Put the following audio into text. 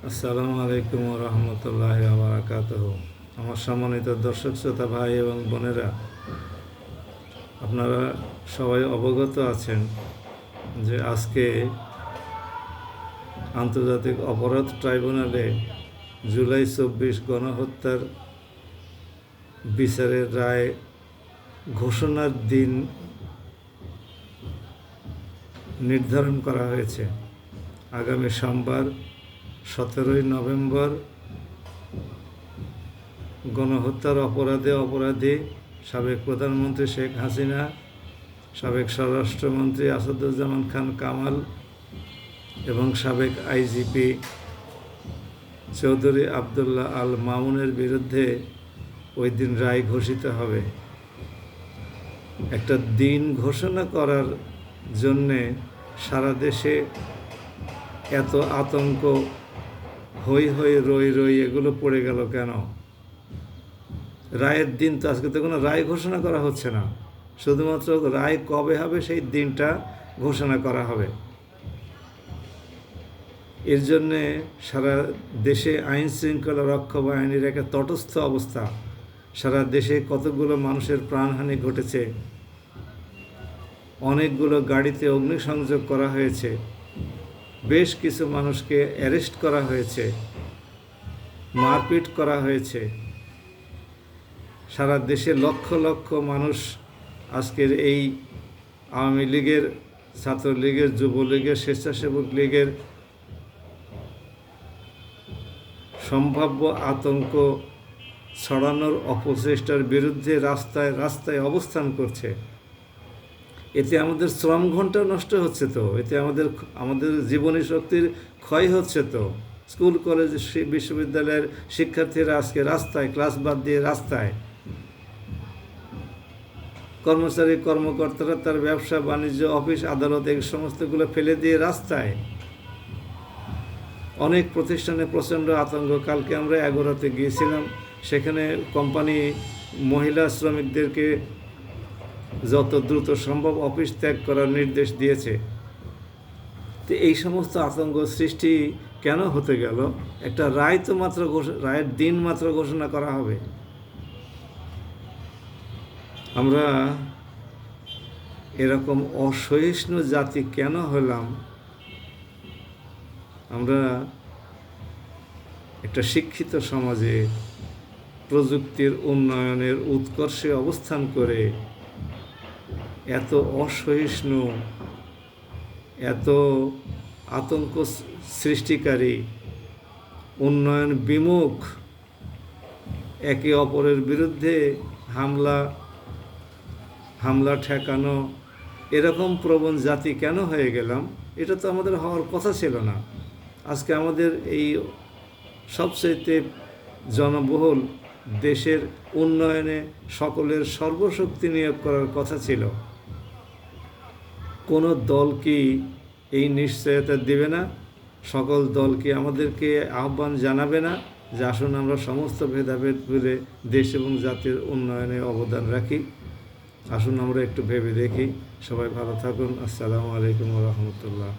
আসসালামু আলাইকুম রহমতুল্লাহ বারাকাতুহু। আমার সম্মানিত দর্শক শ্রোতা ভাই এবং বোনেরা, আপনারা সবাই অবগত আছেন যে আজকে আন্তর্জাতিক অপরাধ ট্রাইব্যুনালে জুলাই 24 গণহত্যার বিচারের রায় ঘোষণার দিন নির্ধারণ করা হয়েছে। আগামী সোমবার 17 নভেম্বর গণহত্যার অপরাধী সাবেক প্রধানমন্ত্রী শেখ হাসিনা, সাবেক স্বরাষ্ট্রমন্ত্রী আসাদুজ্জামান খান কামাল এবং সাবেক আইজিপি চৌধুরী আবদুল্লাহ আল মামুনের বিরুদ্ধে ওই দিন রায় ঘোষিত হবে। একটা দিন ঘোষণা করার জন্যে সারা দেশে এত আতঙ্ক, হই হই রই রই এগুলো পড়ে গেল কেন? রায়ের দিন তো আজকে তো কোনো রায় ঘোষণা করা হচ্ছে না, শুধুমাত্র রায় কবে হবে সেই দিনটা ঘোষণা করা হবে। এর জন্যে সারা দেশে আইন শৃঙ্খলা রক্ষা বাহিনীর একটা তটস্থ অবস্থা। সারা দেশে কতগুলো মানুষের প্রাণহানি ঘটেছে, অনেকগুলো গাড়িতে অগ্নিসংযোগ করা হয়েছে, বেশ কিছু মানুষকে অ্যারেস্ট করা হয়েছে, মারপিট করা হয়েছে। সারা দেশে লক্ষ লক্ষ মানুষ আজকের এই আওয়ামী লীগের, ছাত্রলীগের, যুবলীগের, স্বেচ্ছাসেবক লীগের সম্ভাব্য আতঙ্ক ছড়ানোর অপচেষ্টার বিরুদ্ধে রাস্তায় রাস্তায় অবস্থান করছে। এতে আমাদের শ্রম ঘন্টা নষ্ট হচ্ছে তো, এতে আমাদের জীবনী শক্তির ক্ষয় হচ্ছে তো। স্কুল কলেজ বিশ্ববিদ্যালয়ের শিক্ষার্থীরা আজকে রাস্তায়, ক্লাস বাদ দিয়ে রাস্তায়। কর্মচারী কর্মকর্তারা তার ব্যবসা বাণিজ্য, অফিস আদালত এই সমস্তগুলো ফেলে দিয়ে রাস্তায়। অনেক প্রতিষ্ঠানে প্রচণ্ড আতঙ্ক। কালকে আমরা এগোরাতে গিয়েছিলাম, সেখানে কোম্পানি মহিলা শ্রমিকদেরকে যত দ্রুত সম্ভব অফিস ত্যাগ করার নির্দেশ দিয়েছে। তো এই সমস্ত আতঙ্ক সৃষ্টি কেন হতে গেল? একটা রায় তো মাত্র রায়ের দিন মাত্র ঘোষণা করা হবে। আমরা এরকম অসহিষ্ণু জাতি কেন হলাম? আমরা একটা শিক্ষিত সমাজে প্রযুক্তির উন্নয়নের উৎকর্ষে অবস্থান করে এত অসহিষ্ণু, এত আতঙ্ক সৃষ্টিকারী, উন্নয়ন বিমুখ, একে অপরের বিরুদ্ধে হামলা ঠেকানো, এরকম প্রবণ জাতি কেন হয়ে গেলাম? এটা তো আমাদের হওয়ার কথা ছিল না। আজকে আমাদের এই সবচেয়ে জনবহুল দেশের উন্নয়নে সকলের সর্বশক্তি নিয়োগ করার কথা ছিল। কোনো দল কি এই নিশ্চয়তা দেবে না? সকল দল কি আমাদেরকে আহ্বান জানাবে না যে আসুন আমরা সমস্ত ভেদাভেদ ভুলে দেশ এবং জাতির উন্নয়নে অবদান রাখি? আসুন আমরা একটু ভেবে দেখি। সবাই ভালো থাকুন। আসসালামু আলাইকুম রহমতুল্লাহ।